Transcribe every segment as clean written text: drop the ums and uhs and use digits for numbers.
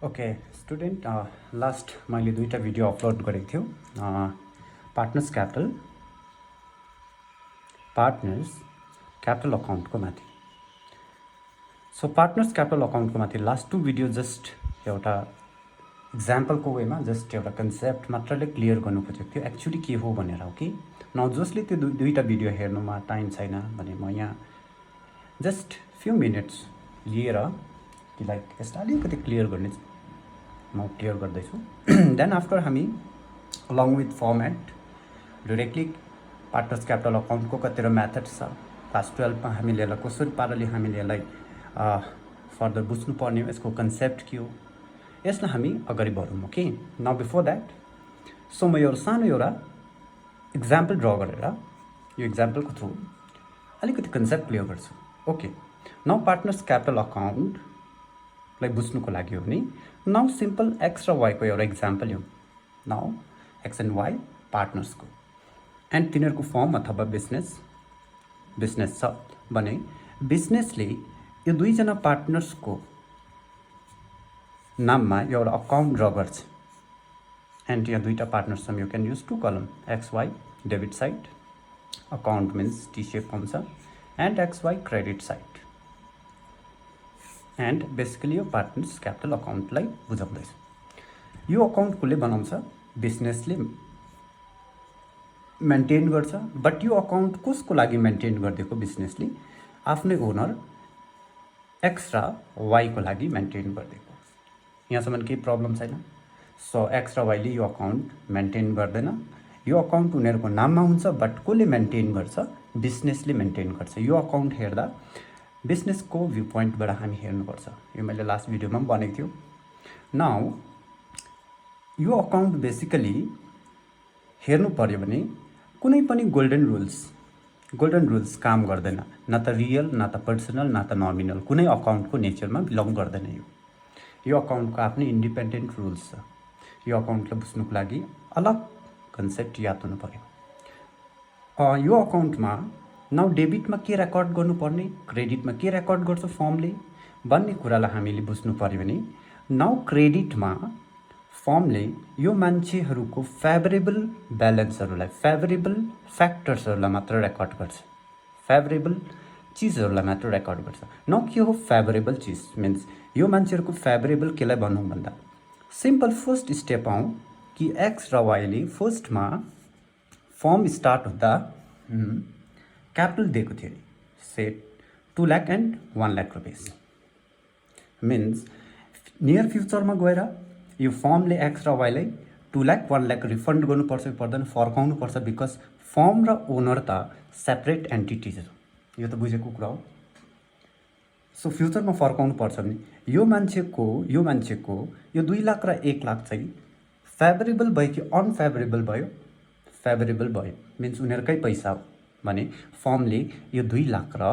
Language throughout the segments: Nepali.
ओके स्टुडेन्ट लास्ट मैले दुईवटा भिडियो अपलोड गरेको थियो पार्टनर्स क्यापिटल अकाउन्टको माथि। सो पार्टनर्स क्यापिटल अकाउन्टको माथि लास्ट टु भिडियो जस्ट एउटा इक्जाम्पलको वेमा जस्ट एउटा कन्सेप्ट मात्रले क्लियर गर्नु खोजेको थियो एक्चुअली के हो भनेर हो कि न जसले त्यो दुईवटा भिडियो हेर्नुमा टाइम छैन भने म यहाँ जस्ट फ्यु मिनट्स लिएर कि लाइक यसलाई अलिकति क्लियर गर्ने म क्लियर गर्दैछु। देन आफ्टर हामी along with format directly partners capital अकाउन्टको कतिवटा मेथड छ क्लास 12मा हामीले यसलाई कसरी पाराले हामीले यसलाई फर्दर बुझ्नुपर्ने हो, यसको कन्सेप्ट के हो, यसलाई हामी अगाडि बढौँ। Okay now before that so म एउटा सानो एउटा इक्जाम्पल ड्र गरेर यो इक्जाम्पलको थ्रु अलिकति कन्सेप्ट क्लियर गर्छु। ओके नाउ पार्टनर्स क्यापिटल अकाउन्टलाई बुझ्नुको लागि हो भने नाउ सिम्पल एक्स र वाईको एउटा इक्जाम्पल हो। नाउ एक्स एन्ड वाई पार्टनर्सको एन्ड तिनीहरूको फर्म अथवा बिजनेस छ भने बिजनेसले यो दुईजना पार्टनर्सको नाममा एउटा अकाउन्ट ड्र गर्छ एन्ड यहाँ दुईवटा पार्टनर्स छन्। You can use to column X Y debit side account means T shape हुन्छ and X Y credit side and basically यो पार्टनर्स क्यापिटल अकाउन्टलाई बुझाउँदैछ। यो अकाउन्ट कसले बनाउँछ? बिजनेसले मेन्टेन गर्छ। बट यो अकाउन्ट कसको लागि मेन्टेन गरिदिएको? बिजनेसले आफ्नै ओनर एक्स र वाईको लागि मेन्टेन गरिदिएको। यहाँसम्म केही प्रब्लम छैन। सो एक्स र वाईले यो अकाउन्ट मेन्टेन गर्दैन। यो अकाउन्ट उनीहरूको नाममा हुन्छ बट कसले मेन्टेन गर्छ? बिजनेसले मेन्टेन गर्छ। यो अकाउन्ट हेर्दा बिजनेसको भ्यू पोइन्टबाट हामी हेर्नुपर्छ। यो मैले लास्ट भिडियोमा पनि भनेको थियो। नाउ यो अकाउन्ट बेसिकली हेर्नु पर्यो भने कुनै पनि गोल्डन रुल्स काम गर्दैन। न त रियल न त पर्सनल न त नर्मिनल कुनै अकाउन्टको नेचरमा बिलङ गर्दैन। यो अकाउन्टको आफ्नै इन्डिपेन्डेन्ट रुल्स छ। यो अकाउन्टलाई बुझ्नुको लागि अलग कन्सेप्ट याद हुनु पर्यो। यो अकाउन्टमा नाउ डेबिटमा के रेकर्ड गर्नुपर्ने, क्रेडिटमा के रेकर्ड गर्छ फर्मले भन्ने कुरालाई हामीले बुझ्नु पर्यो भने नाउ क्रेडिटमा फर्मले यो मान्छेहरूको फेभरेबल ब्यालेन्सहरूलाई फेभरेबल फ्याक्टर्सहरूलाई मात्र रेकर्ड गर्छ। फेभरेबल चिजहरूलाई मात्र रेकर्ड गर्छ। न के हो फेभरेबल चिज मिन्स यो मान्छेहरूको फेभरेबल केलाई भनौँ भन्दा सिम्पल फर्स्ट स्टेप आउँ कि एक्स र वाईले फर्स्टमा फर्म स्टार्ट हुँदा क्यापिटल दिएको थियो से 2 lakh and 1 lakh rupees means near फ्युचरमा गएर यो फर्मले एक्स र वाईलाई 2 लाख 1 लाख रिफन्ड गर्नुपर्छ कि पर्दैन? फर्काउनु पर्छ। बिकज फर्म र ओनर त सेपरेट एन्टिटिज हो। यो त बुझेको कुरा हो। सो फ्युचरमा फर्काउनु पर्छ भने यो मान्छेको यो 2 लाख र 1 लाख चाहिँ फेभरेबल भयो कि अनफेभरेबल भयो? फेभरेबल भयो मिन्स उनीहरूकै पैसा हो भने फर्मले यो 2 लाख र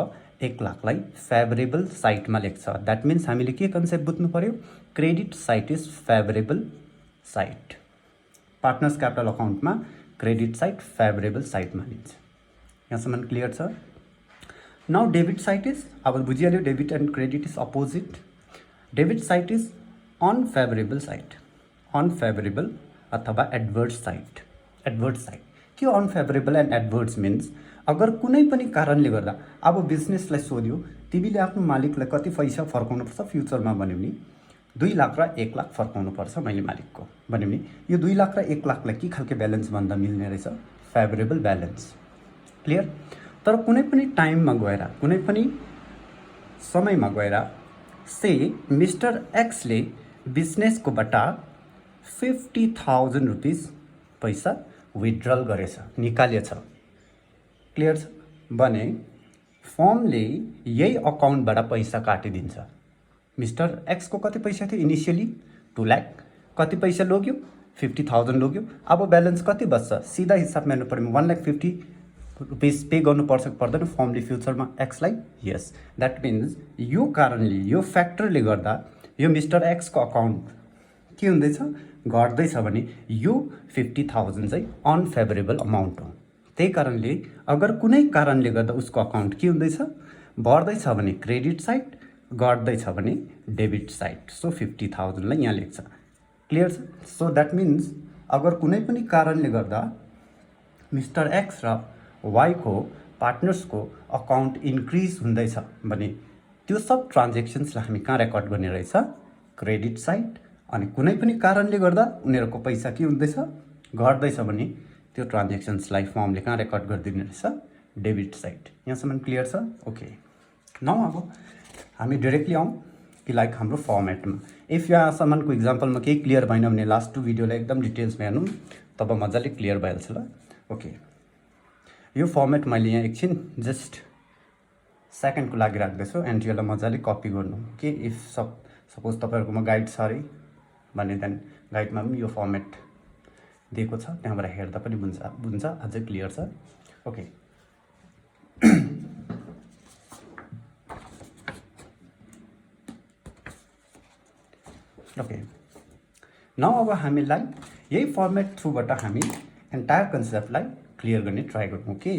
1 लाखलाई फेभरेबल साइडमा लेख्छ। द्याट मिन्स हामीले के कन्सेप्ट बुझ्नु पर्यो? Credit side is favourable side. Partners capital अकाउन्टमा क्रेडिट साइड फेभरेबल साइड मानिन्छ। यहाँसम्म क्लियर छ? नाउ डेबिट साइड इज अब बुझिहाल्यो debit and credit is opposite. Debit side is unfavourable side, unfavourable अथवा एडभर्स साइड। के अनफेभरेबल एन्ड एडभर्स मिन्स अगर कुनै पनि कारणले गर्दा अब बिजनेसलाई सोध्यो तिमीले आफ्नो मालिकलाई कति पैसा फर्काउनुपर्छ फ्युचरमा भन्यो भने 2 लाख र 1 लाख फर्काउनुपर्छ मैले मालिकको भन्यो भने यो 2 लाख र 1 लाखलाई के खालको ब्यालेन्स भन्दा मिल्ने रहेछ? Favourable balance. क्लियर? तर कुनै पनि टाइममा गएर कुनै पनि समयमा गएर से मिस्टर एक्सले बिजनेसकोबाट 50,000 रुपिस पैसा विथड्रल गरेछ, निकालेछ। क्लियर छ भने फर्मले यही अकाउन्टबाट पैसा काटिदिन्छ। मिस्टर एक्सको कति पैसा थियो इनिसियली? 2 लाख। कति पैसा लग्यो? 50,000 लग्यो। अब ब्यालेन्स कति बच्छ? सिधा हिसाबमा हेर्नु पर्यो 1,50,000 रुपिस पे गर्नुपर्छ कि पर्दैन फर्मले फ्युचरमा एक्सलाई? यस। द्याट मिन्स यो कारणले यो फ्याक्टरले गर्दा यो मिस्टर एक्सको अकाउन्ट के हुँदैछ? घट्दैछ भने यो 50,000 चाहिँ अनफेभरेबल अमाउन्ट हो। त्यही कारणले अगर कुनै कारणले गर्दा उसको अकाउन्ट के हुँदैछ? बढ्दैछ भने क्रेडिट साइड, गर्दैछ भने डेबिट साइड, सो 50,000 लाई यहाँ लेख्छ। क्लियर छ? सो द्याट मिन्स अगर कुनै पनि कारणले गर्दा मिस्टर एक्स र वाईको पार्टनर्सको अकाउन्ट इन्क्रिज हुँदैछ भने त्यो सब ट्रान्जेक्सन्सलाई हामी कहाँ रेकर्ड गर्ने रहेछ? Credit side. अनि कुनै पनि कारणले गर्दा उनीहरूको पैसा के हुँदैछ? घट्दैछ भने त्यो ट्रान्जेक्सन्सलाई फर्मले कहाँ रेकर्ड गरिदिने रहेछ? Debit side. यहाँसम्म क्लियर छ? ओके, नाउ अब हामी डाइरेक्टली आउँ कि लाइक हाम्रो फर्मेटमा। इफ यहाँसम्मको इक्जाम्पलमा केही क्लियर भएन भने लास्ट 2 भिडियोलाई एकदम डिटेल्समा हेर्नु, तब मजाले क्लियर भइहाल्छ ल। ओके, यो फर्मेट मैले यहाँ एकछिन जस्ट सेकेन्डको लागि राख्दैछु एन्ड यसलाई मजाले कपी गर्नु कि इफ सपोज तपाईँहरूकोमा गाइड छ अरे भने देन गाइडमा पनि यो फर्मेट दिएको छ, त्यहाँबाट हेर्दा पनि बुझ्छ अझै क्लियर छ। ओके, ओके, नाउ अब हामीलाई यही फर्मेट थ्रुबाट हामी एन्टायर कन्सेप्टलाई क्लियर गर्ने ट्राई गरौँ। Okay,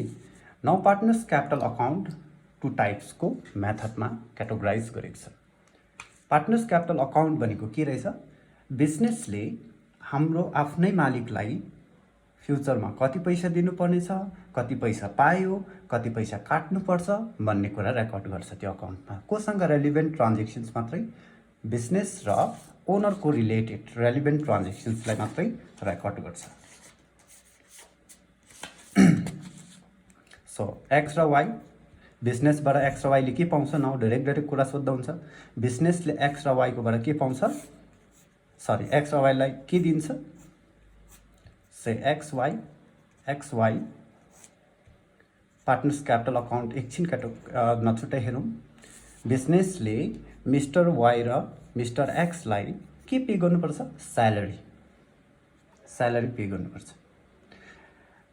now partners capital account 2 टाइप्सको मेथडमा क्याटेगोराइज गरेको छ। पार्टनर्स क्यापिटल अकाउन्ट भनेको के रहेछ? बिजनेसले हाम्रो आफ्नै मालिकलाई फ्युचरमा कति पैसा दिनुपर्नेछ, कति पैसा पायो, कति पैसा काट्नुपर्छ भन्ने कुरा रेकर्ड गर्छ त्यो अकाउन्टमा। कोसँग? रेलिभेन्ट ट्रान्जेक्सन्स मात्रै, बिजनेस र ओनरको रिलेटेड रेलिभेन्ट ट्रान्जेक्सन्सलाई मात्रै रेकर्ड गर्छ। सो एक्स र वाई, बिजनेसबाट एक्स र वाईले के पाउँछ? नाउ डाइरेक्ट कुरा सोध्दा हुन्छ। बिजनेसले एक्स र वाईकोबाट के पाउँछ? सरी, एक्स र वाईलाई के दिन्छ? Say X Y partners capital account एकछिन नछुट्टै हेरौँ। बिजनेसले मिस्टर वाई र मिस्टर एक्सलाई के पे गर्नुपर्छ? स्यालेरी पे गर्नुपर्छ।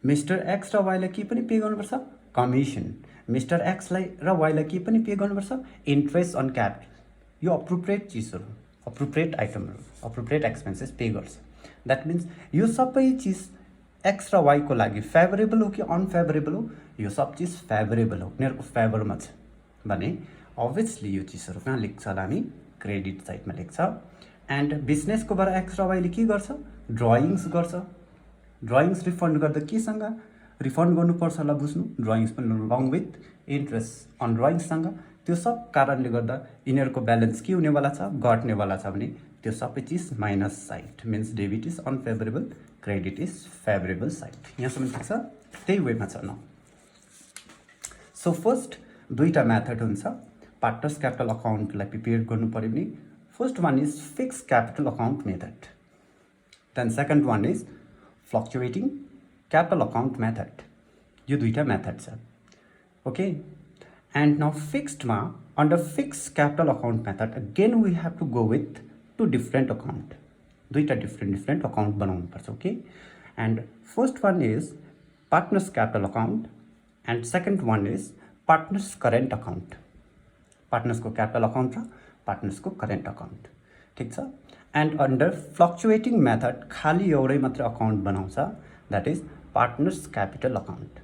मिस्टर एक्स र वाईलाई के पनि पे गर्नुपर्छ? कमिसन। मिस्टर एक्सलाई र वाईलाई के पनि पे गर्नुपर्छ? Interest on capital. यो अप्रोप्रिएट चिजहरू, अप्रोप्रिएट आइटमहरू, अप्रोप्रिएट एक्सपेन्सेस पे गर्छ। द्याट मिन्स यो सबै चिज एक्स र वाईको लागि फेभरेबल हो कि अनफेभरेबल हो? यो सब चिज फेभरेबल हो, उनीहरूको फेभरमा छ भने अभियसली यो चिजहरू कहाँ लेख्छ होला? हामी क्रेडिट साइडमा लेख्छ। एन्ड बिजनेसकोबाट एक्स र वाईले के गर्छ? ड्रइङ्स गर्छ। ड्रइङ्स रिफन्ड गर्दा केसँग रिफन्ड गर्नुपर्छ होला? बुझ्नु, ड्रइङ्स पनि लङ विथ इन्ट्रेस्ट अन ड्रइङ्ससँग। त्यो सब कारणले गर्दा यिनीहरूको ब्यालेन्स के हुनेवाला छ? घट्नेवाला छ भने त्यो सबै चिज minus side, means debit is unfavourable, credit is favourable side. यहाँसम्म ठिक छ? त्यही वेमा छ न। सो फर्स्ट 2टा मेथड हुन्छ पार्टनर्स क्यापिटल अकाउन्टलाई प्रिपेयर गर्नु पऱ्यो भने। First one is fix capital account method, then second one is fluctuating capital account method. यो 2टा मेथड छ। ओके, एन्ड नाउ फिक्स्डमा under fix capital account method again we have to go with 2 different account, 2टा different account बनाउनु पर्छ। Okay, and first one is partners capital account and second one is partners current account. पार्टनर्सको क्यापिटल अकाउन्ट र पार्टनर्सको करेन्ट अकाउन्ट, ठिक छ। एन्ड अन्डर फ्लक्चुएटिङ मेथड खालि एउटै मात्रै अकाउन्ट बनाउँछ, that is partners capital account.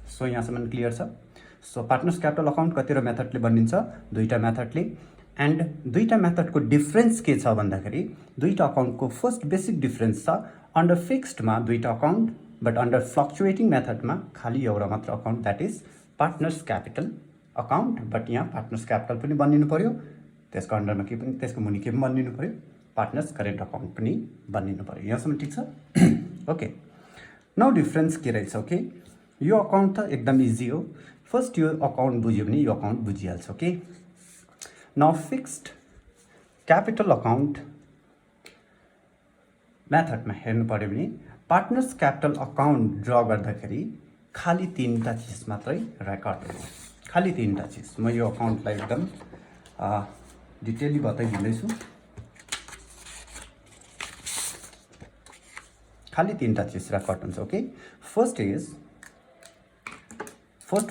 So यहाँसम्म क्लियर छ? सो पार्टनर्स क्यापिटल अकाउन्ट कतिवटा मेथडले बनिन्छ? 2टा मेथडले। एन्ड 2टा मेथडको डिफ्रेन्स के छ भन्दाखेरि 2टा अकाउन्टको फर्स्ट बेसिक डिफ्रेन्स छ अन्डर फिक्स्डमा 2टा अकाउन्ट, बट अन्डर फ्लक्चुएटिङ मेथडमा खालि एउटा मात्र account, that is partners capital account. But यहाँ पार्टनर्स क्यापिटल पनि बनिनु पऱ्यो, त्यसको अन्डरमा के पनि, त्यसको मुनि के पनि बनिनु पऱ्यो, पार्टनर्स करेन्ट अकाउन्ट पनि बनिनु पऱ्यो। यहाँसम्म ठिक छ? ओके, नाउ डिफ्रेन्स के रहेछ? ओके, यो अकाउन्ट त एकदम इजी हो। फर्स्ट यो अकाउन्ट बुझ्यो भने यो अकाउन्ट बुझिहाल्छ। Okay, now fixed capital account मेथडमा हेर्नु पऱ्यो भने पार्टनर्स क्यापिटल अकाउन्ट ड्र गर्दाखेरि खालि 3टा चिज मात्रै रेकर्ड हुन्छ, खालि 3टा चिज। म यो अकाउन्टलाई एकदम डिटेली बताइदिँदैछु। खालि 3टा चिज रेकर्ड हुन्छ। Okay, first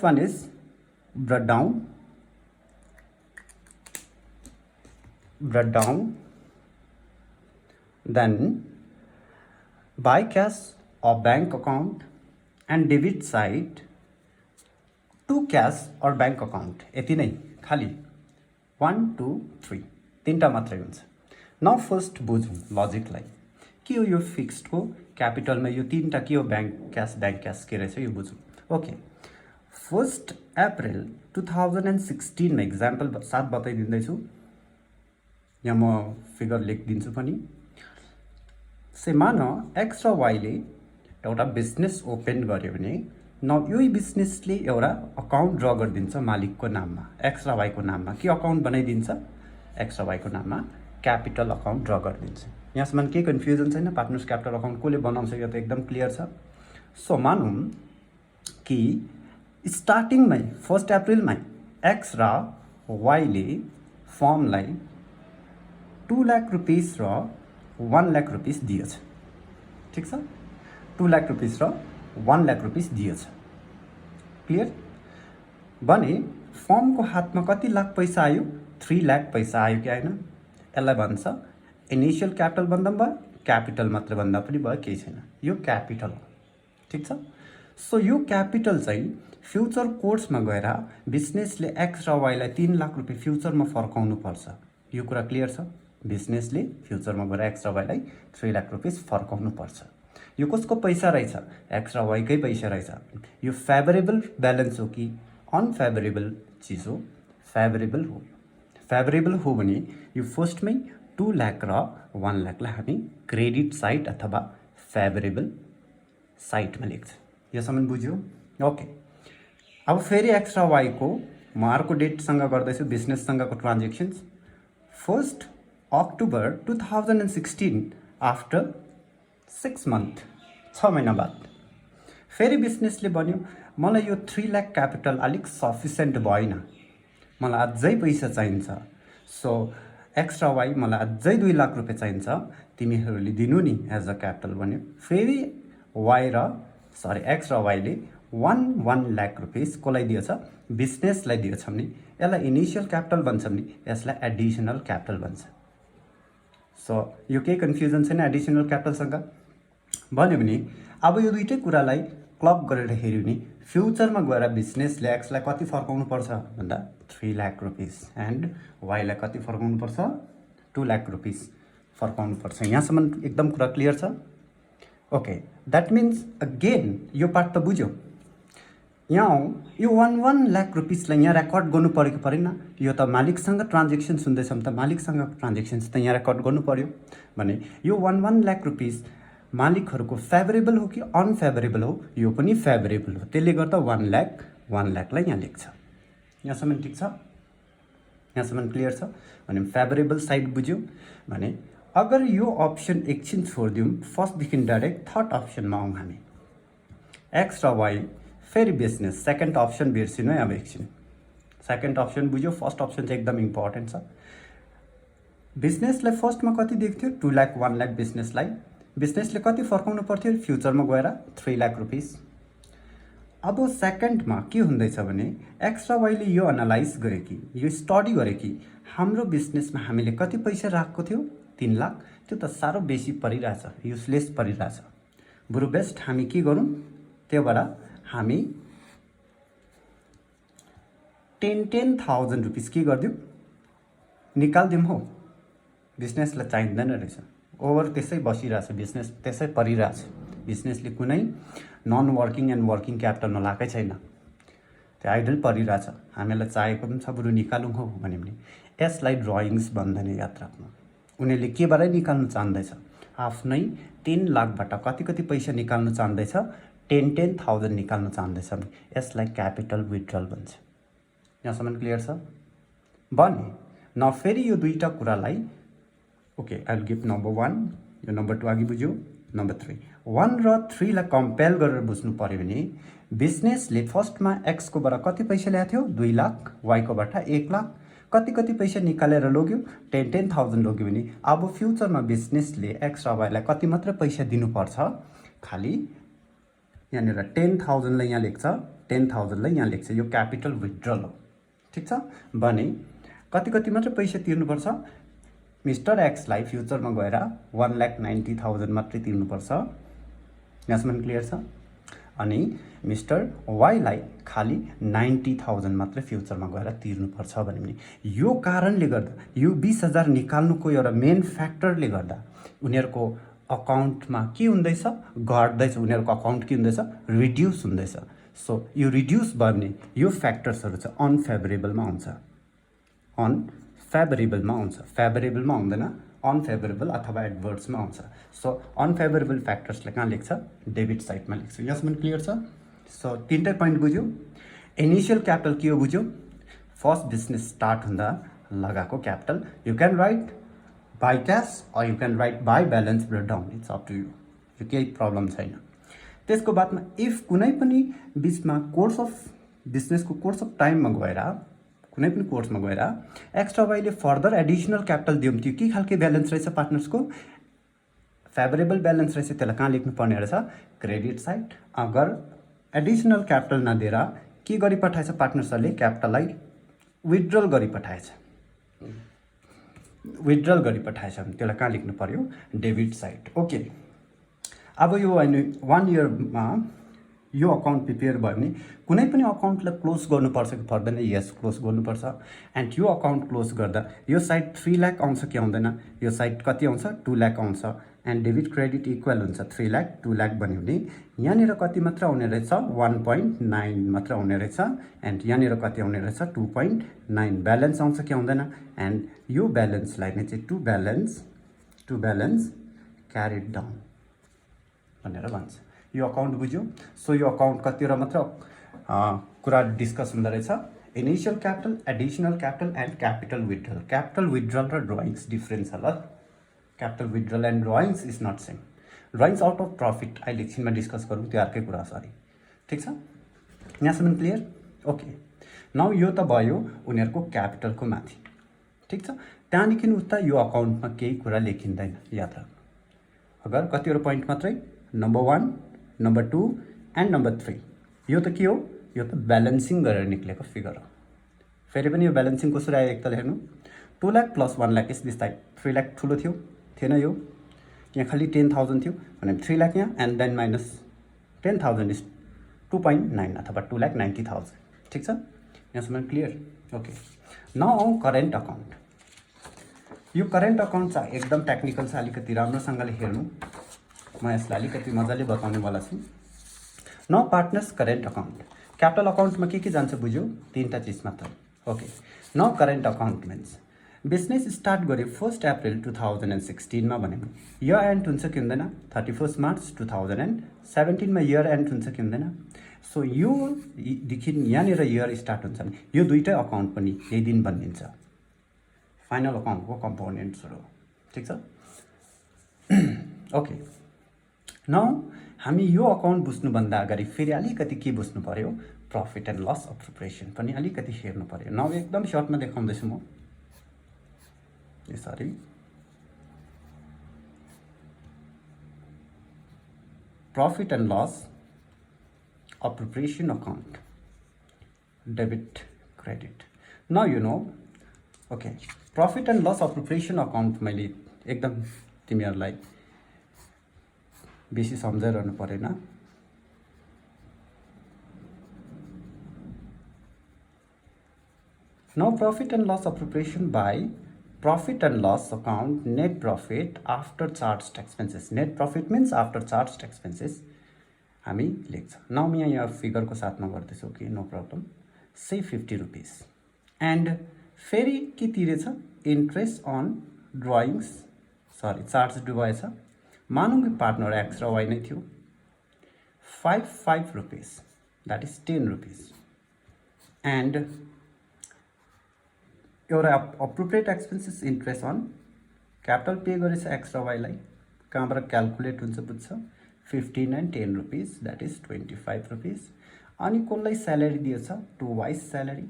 one is breakdown, then by cash or bank account and debit side to cash or bank account। यति नै खाली। 1 2 3 तीनटा मात्रै हुन्छ। न फर्स्ट बुझौँ लजिकलाई के हो यो फिक्स्डको क्यापिटलमा यो तीनटा के हो ब्याङ्क क्यास के रहेछ यो बुझौँ। ओके 1 अप्रिल 2016 मा इक्जाम्पल साथ बताइदिँदैछु, यहाँ म फिगर लेखिदिन्छु पनि। से मान एक्स र वाईले एउटा बिजनेस ओपन गर्यो भने न यही बिजनेसले एउटा अकाउन्ट ड्र गरिदिन्छ मालिकको नाममा, एक्स र वाईको नाममा। के अकाउन्ट बनाइदिन्छ? एक्स र वाईको नाममा क्यापिटल अकाउन्ट ड्र गरिदिन्छ। यहाँसम्म केही कन्फ्युजन छैन? पार्टनर्स क्यापिटल अकाउन्ट कसले बनाउँछ यो त एकदम क्लियर छ। सो मानौँ कि स्टार्टिङमै 1 अप्रिलमै एक्स र वाईले फर्मलाई 2 लाख रुपिस र 1 लाख रुपिस दिएछ। ठिक छ, 2 लाख रुपिस र 1 लाख रुपिस दिएछ। क्लियर? भने फर्मको हातमा कति लाख पैसा आयो? 3 लाख पैसा आयो कि आएन? यसलाई भन्छ इनिसियल क्यापिटल भन्दा भयो, क्यापिटल मात्र भन्दा पनि भयो, केही छैन, यो क्यापिटल हो। ठिक छ। सो यो क्यापिटल चाहिँ फ्युचर कोर्समा गएर बिजनेसले एक्स र वाईलाई 3 लाख रुपियाँ फ्युचरमा फर्काउनु पर्छ। यो कुरा क्लियर छ? बिजनेसले फ्युचरमा गएर एक्स र वाईलाई 3 लाख रुपिस फर्काउनु पर्छ। यो कसको पैसा रहेछ? एक्स र वाईकै पैसा रहेछ। यो फेभरेबल ब्यालेन्स हो कि अनफेभरेबल चिज हो? फेभरेबल हो। फेभरेबल हो भने यो फर्स्टमै 2 लाख र 1 लाखलाई हामी क्रेडिट साइड अथवा फेभरेबल साइडमा लेख्छ। योसम्म बुझ्यो? ओके। अब फेरि एक्स र वाईको म अर्को डेटसँग गर्दैछु बिजनेससँगको ट्रान्जेक्सन्स। 1 अक्टोबर 2016 आफ्टर 6 मन्थ, 6 महिना बाद फेरि बिजनेसले भन्यो मलाई यो 3 लाख क्यापिटल अलिक सफिसियन्ट भएन, मलाई अझै पैसा चाहिन्छ। सो एक्स र वाई मलाई अझै 2 लाख रुपियाँ चाहिन्छ, तिमीहरूले दिनु नि एज अ क्यापिटल भन्यो। फेरि एक्स र वाईले 1 लाख रुपिस कसलाई दिएछ? बिजनेसलाई दिएछ भने यसलाई इनिसियल क्यापिटल भन्छ भने यसलाई एडिसनल क्यापिटल भन्छ। सो यो केही कन्फ्युजन छैन एडिसनल क्यापिटलसँग? भन्यो भने अब यो दुईटै कुरालाई क्लब गरेर हेऱ्यो भने फ्युचरमा गएर बिजनेसले एक्सलाई कति फर्काउनु पर्छ भन्दा 3 लाख रुपिस एन्ड वाईलाई कति फर्काउनु पर्छ? 2 लाख रुपिस फर्काउनु पर्छ। यहाँसम्म एकदम कुरा क्लियर छ? ओके, द्याट मिन्स अगेन यो पार्ट त बुझ्यो। यहाँ यो 1 लाख रुपिसलाई यहाँ रेकर्ड गर्नु पऱ्यो कि परेन? यो त मालिकसँग ट्रान्जेक्सन सुन्दैछौँ त मालिकसँग ट्रान्जेक्सन्स त यहाँ रेकर्ड गर्नु पऱ्यो। भने यो 1 लाख रुपिस मालिकहरूको फेभरेबल हो कि अनफेभरेबल हो? यो पनि फेभरेबल हो, त्यसले गर्दा 1 लाखलाई यहाँ लेख्छ। यहाँसम्म ठिक छ? यहाँसम्म क्लियर छ? भने फेभरेबल साइड बुझ्यो। भने अगर यो अप्सन एकछिन छोडिदिउँ, फर्स्टदेखि डाइरेक्ट थर्ड अप्सनमा आउँ हामी। एक्स र वाई फेरि बिजनेस, सेकेन्ड अप्सन बिर्सिनु है अब एकछिन। सेकेन्ड अप्सन बुझ्यो, फर्स्ट अप्सन चाहिँ एकदम इम्पोर्टेन्ट छ। बिजनेसलाई फर्स्टमा कति दिएको थियो? 2 लाख 1 लाख बिजनेसलाई। बिजनेसले कति फर्काउनु पर्थ्यो फ्युचरमा गएर? 3 लाख रुपिस। अब सेकेन्डमा के हुँदैछ भने एक्स र वाईले यो एनालाइज गरे कि यो स्टडी गरे कि हाम्रो बिजनेसमा हामीले कति पैसा राखेको थियो? 3 लाख। त्यो त साह्रो बेसी परिरहेछ, युजलेस परिरहेछ। बरु बेस्ट हामी के गरौँ? त्योबाट हामी 10,000 रुपिस के गरिदिउँ? निकालिदिउँ हो। बिजनेसलाई चाहिँदैन रहेछ, ओभर त्यसै बसिरहेछ, बिजनेस त्यसै परिरहेछ। बिजनेसले कुनै नन वर्किङ एन्ड वर्किङ क्यापिटलमा लगाएकै छैन, त्यो आइडल परिरहेछ। हामीलाई चाहिएको पनि छ, बरु निकालौँ हो भन्यो भने यसलाई ड्रइङ्स भन्दैन, याद राख्नु। उनीहरूले केबाट निकाल्नु चाहँदैछ? आफ्नै 3 लाखबाट कति पैसा निकाल्नु चाहँदैछ? 10,000 निकाल्नु चाहँदैछ भने यसलाई क्यापिटल विथड्रल भन्छ। यहाँसम्म क्लियर छ? भने न फेरि यो दुईवटा कुरालाई okay I will give number 1, यो नम्बर 2 अघि बुझ्यो। नम्बर 3 1 र 3 लाई कम्पेयर गरेर बुझ्नु पर्यो भने बिजनेसले फर्स्टमा एक्सकोबाट कति पैसा ल्याएको थियो? 2 लाख, वाईकोबाट 1 लाख। कति पैसा निकालेर लग्यो? 10,000 लग्यो भने अब फ्युचरमा बिजनेसले एक्स र वाईलाई कति मात्र पैसा दिनुपर्छ? खालि यहाँनिर 10,000लाई यहाँ लेख्छ, 10,000लाई यहाँ लेख्छ। यो क्यापिटल विथड्रल हो। ठिक छ? भने कति मात्र पैसा तिर्नुपर्छ? मिस्टर एक्सलाई फ्युचरमा गएर 1,90,000 मात्रै तिर्नुपर्छ। यहाँसम्म क्लियर छ? अनि मिस्टर वाईलाई खालि 90,000 मात्रै फ्युचरमा गएर तिर्नुपर्छ भन्यो भने यो कारणले गर्दा यो 20,000 निकाल्नुको एउटा मेन फ्याक्टरले गर्दा उनीहरूको अकाउन्टमा के हुँदैछ, घट्दैछ, उनीहरूको अकाउन्ट के हुँदैछ, रिड्युस हुँदैछ। सो यो रिड्युस भयो भने यो फ्याक्टर्सहरू चाहिँ अनफेभरेबलमा आउँछ, अनफेभरेबलमा आउँछ, फेभरेबलमा आउँदैन, अनफेभरेबल अथवा एडभर्समा आउँछ। सो अनफेभरेबल फ्याक्टर्सले कहाँ लेख्छ, डेबिट साइडमा लेख्छ। यसमा क्लियर छ। सो तिनटै पोइन्ट बुझ्यो। इनिशियल क्यापिटल के हो बुझ्यो, फर्स्ट बिजनेस स्टार्ट हुँदा लगाएको capital. You can write by cash or you can write by balance breakdown, it's up to you, यो केही प्रब्लम छैन। त्यसको बादमा इफ कुनै पनि बिचमा कोर्स अफ बिजनेसको कोर्स अफ टाइममा गएर कुनै पनि कोर्समा गएर एक्स्ट्रा वाईले फर्दर एडिसनल क्यापिटल दिउँ, त्यो के खालको ब्यालेन्स रहेछ पार्टनर्सको, फेभरेबल ब्यालेन्स रहेछ, त्यसलाई कहाँ लेख्नुपर्ने रहेछ, क्रेडिट साइड। अगर एडिसनल क्यापिटल नदिएर के गरी पठाएछ पार्टनर्सहरूले, क्यापिटललाई विथड्रल गरी पठाएछ, विथड्रल गरी पठाएछ भने त्यसलाई कहाँ लेख्नु पर्यो, डेबिट साइड। ओके, अब यो 1 इयरमा यो अकाउन्ट प्रिपेयर भयो भने कुनै पनि अकाउन्टलाई क्लोज गर्नुपर्छ कि पर्दैन, यस क्लोज गर्नुपर्छ। एन्ड यो अकाउन्ट क्लोज गर्दा यो साइड 3 लाख आउँछ कि आउँदैन, यो साइड कति आउँछ, 2 लाख आउँछ। एन्ड डेबिट क्रेडिट इक्वल हुन्छ 3 लाख 2 लाख भन्यो भने यहाँनिर कति मात्र आउने रहेछ, 1.9 मात्र आउने रहेछ। एन्ड यहाँनिर कति आउने रहेछ, 2.9। ब्यालेन्स आउँछ कि आउँदैन, एन्ड यो ब्यालेन्सलाई नै चाहिँ टु ब्यालेन्स क्यारिड डाउन भनेर भन्छ। यो अकाउन्ट बुझ्यो। सो यो अकाउन्ट कतिवटा मात्र कुरा डिस्कस हुँदो रहेछ, initial capital, additional capital and capital withdrawal. Capital withdrawal र ड्रइङ्स डिफ्रेन्स छ ल। Capital withdrawal and drawings is not same. Drawings out of profit अहिले एकछिनमा डिस्कस गरौँ, त्यो अर्कै कुरा, सरी, ठिक छ, यहाँसम्म क्लियर। ओके, नाउ यो त भयो उनीहरूको क्यापिटलको माथि, ठिक छ। त्यहाँदेखि उता यो अकाउन्टमा केही कुरा लेखिँदैन, याद राख्नु। अगर कतिवटा पोइन्ट मात्रै, नम्बर 1, नम्बर 2 एन्ड नम्बर 3, यो त के हो, यो त ब्यालेन्सिङ गरेर निक्लेको फिगर हो। फेरि पनि यो ब्यालेन्सिङ कसरी आयो एकताल हेर्नु, 2 लाख प्लस 1 लाख इस बिस्तारै 3 लाख ठुलो थियो, थिएन, यो यहाँ खालि 10,000 थियो भने 3 लाख यहाँ, एन्ड देन माइनस 10,000 इज 2.9 अथवा 2,90,000, ठिक छ, यहाँसम्म क्लियर। ओके, नाउ आउँ करेन्ट अकाउन्ट। यो करेन्ट अकाउन्ट चाहिँ एकदम टेक्निकल छ, अलिकति राम्रोसँगले हेर्नु, म यसलाई अलिकति मजाले बताउनेवाला छु। Now partners current account, capital अकाउन्टमा के जान्छ बुझ्यो, 3टा चिज मात्र। Okay, now current account means business start गऱ्यो 1 अप्रिल 2016मा भने इयर एन्ड हुन्छ कि हुँदैन, 31 मार्च 2017 मा इयर एन्ड हुन्छ कि हुँदैन। सो योदेखि यहाँनिर इयर स्टार्ट हुन्छ भने यो दुईटै अकाउन्ट पनि यही दिन बनिन्छ, फाइनल अकाउन्टको कम्पोनेन्ट्सहरू, ठिक छ। ओके, नाउ हामी यो अकाउन्ट बुझ्नुभन्दा अगाडि फेरि अलिकति के बुझ्नु पर्यो, प्रफिट एन्ड लस अप्रोप्रिएसन पनि अलिकति हेर्नु पर्यो। नाउ एकदम सर्टमा देखाउँदैछु म, sorry, profit and loss appropriation account, debit credit. Now you know, okay, profit and loss appropriation account मैले एकदम तिमीहरूलाई बेसी सम्झाइरहनु परेन। Now profit and loss appropriation by profit and loss account net profit after charge expenses. Net profit means after charge expenses हामी लेख्छ। नाउ म यहाँ फिगरको साथमा गर्दैछु, कि no problem, say 50 rupees. And फेरि के तिरेछ, interest on drawings, sorry charge डुबाएछ, मानौँ कि पार्टनर एक्स र वाई नै थियो, 5 rupees, that is 10 rupees. And एउटा appropriate expenses interest on capital pay गरेछ एक्स र वाईलाई, कहाँबाट क्यालकुलेट हुन्छ बुझ्छ, 15 and 10 rupees, that is 25 rupees. अनि कसलाई स्यालेरी दिएछ, 2 वाइज स्यालेरी,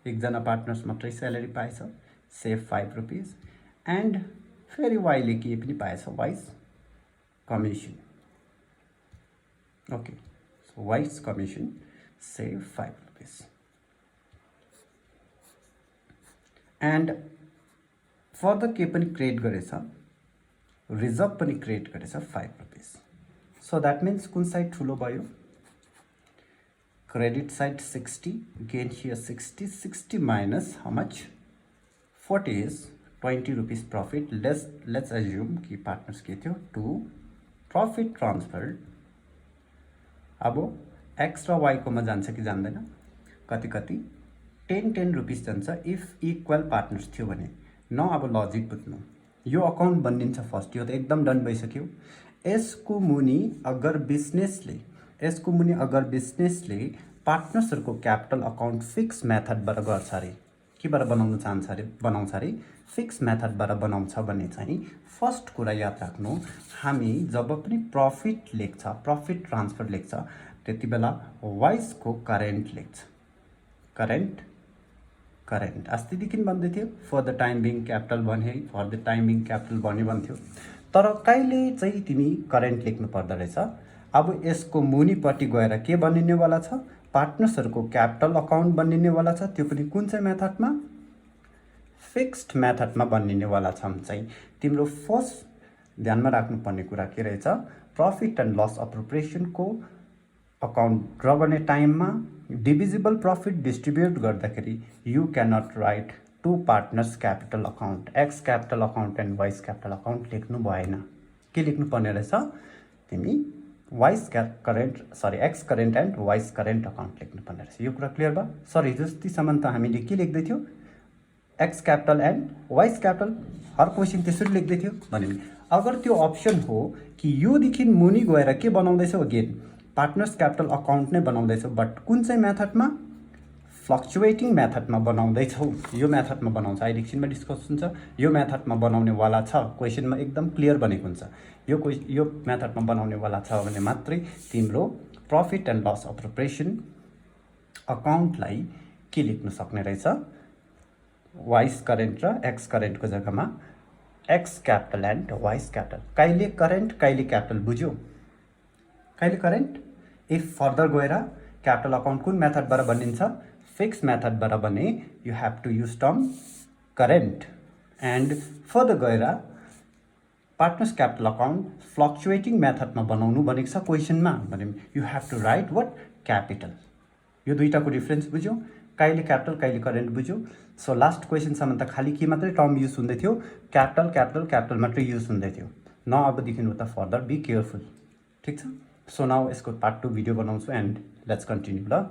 एकजना पार्टनर्स मात्रै स्यालेरी पाएछ, सेभ 5 रुपिस। एन्ड फेरि वाईले के पनि पाएछ, Y's commission. Okay, so Y's commission, save 5 rupees. And further के पनि क्रिएट गरेछ, रिजर्भ पनि क्रिएट गरेछ 5 रुपिस। सो द्याट मिन्स कुन साइड ठुलो भयो, credit side 60, gain here 60 minus how much? 40 is 20 rupees profit. Let's assume कि partners के थियो to profit transfer. अब extra y को मा जान्छ कि जान्दैन? कति 10 रुपीस जान्छ इफ इक्वल पार्टनर्स थियो भने। न अब लजिक बुझ्नु, यो अकाउन्ट बनिन्छ फर्स्ट, यो त एकदम डन भइसक्यो। यसको मुनि अगर बिजनेसले पार्टनर्सहरुको क्यापिटल अकाउन्ट फिक्स मेथडबाट गर्छ अरे, केबाट बनाउन चाहन्छ अरे, बनाउँछ अरे, फिक्स मेथडबाट बनाउँछ भने चाहिँ फर्स्ट कुरा याद राख्नु, हामी जब पनि प्रॉफिट लेख्छ, प्रॉफिट ट्रान्सफर लेख्छ, त्यति बेला वाइस को करेन्ट लेख्छ। करेन्ट अस्तिदेखि भन्दै थियो for the time being capital भने, for the time being capital भन्थ्यो, तर कहिले चाहिँ तिमी करेन्ट लेख्नु पर्दो रहेछ। अब यसको मुनिपट्टि गएर के बनिनेवाला छ? पार्टनर्सहरुको क्यापिटल अकाउन्ट बनिनेवाला छ। त्यो पनि कुन चाहिँ मेथडमा? फिक्स्ड मेथडमा बनिनेवाला छ। चाहिँ तिम्रो फर्स्ट ध्यानमा राख्नुपर्ने कुरा के रहेछ? प्रॉफिट एन्ड लस अप्रोप्रिएसनको अकाउन्ट ड्र गर्ने टाइममा डिभिजिबल प्रॉफिट डिस्ट्रिब्युट गर्दाखेरि you can not write to partners capital account, X capital account and wise capital account लेख्नु भएन। के लेख्नु पर्ने रहेछ? तिमी एक्स current and Y's current account लेख्नु पर्ने रहेछ। यो कुरा क्लियर भयो? सर हिजो अस्तिसम्म त हामीले के लेख्दै थियौ? X capital and wise capital, her question त्यसरी लेख्दै थियो भने अगर त्यो अप्सन हो कि योदेखि मुनि गएर के बनाउँदैछौ, अगेन पार्टनर्स क्यापिटल अकाउन्ट नै बनाउँदैछौ, बट कुन चाहिँ मेथडमा? फ्लक्चुएटिङ मेथडमा बनाउँदैछौ। यो मेथडमा बनाउँछ, अहिले एकछिनमा डिस्कस हुन्छ। यो मेथडमा बनाउनेवाला छ, क्वेसनमा एकदम क्लियर बनेको हुन्छ। यो मेथडमा बनाउनेवाला छ भने मात्रै तिम्रो प्रॉफिट एन्ड लस अप्रोप्रिएसन अकाउन्टलाई के लेख्न सक्ने रहेछ? वाइस करेन्ट र एक्स करेन्टको जग्गामा x capital and wise capital. कहिले करेन्ट कहिले क्यापिटल, बुझ्यो? कहिले करेन्ट? इफ फर्दर गएर क्यापिटल अकाउन्ट कुन मेथडबाट बनिन्छ? फिक्स मेथडबाट बने you have to use term current. And further गएर पार्टनर्स क्यापिटल अकाउन्ट फ्लक्चुएटिङ मेथडमा बनाउनु भनेको छ क्वेसनमा भने you have to write what? Capital. यो दुईटाको डिफरेन्स बुझ्यौ? कहिले क्यापिटल कहिले करेन्ट बुझ्यौ? सो लास्ट क्वेसनसम्म त खाली के मात्रै टर्म युज हुँदै थियो? क्यापिटल मात्रै युज हुँदै थियो। न अबदेखि उता फर्दर बी केयरफुल। ठीक छ? सो नाउ यसको पार्ट 2 भिडियो बनाउँछु एन्ड लेट्स कन्टिन्यू ल।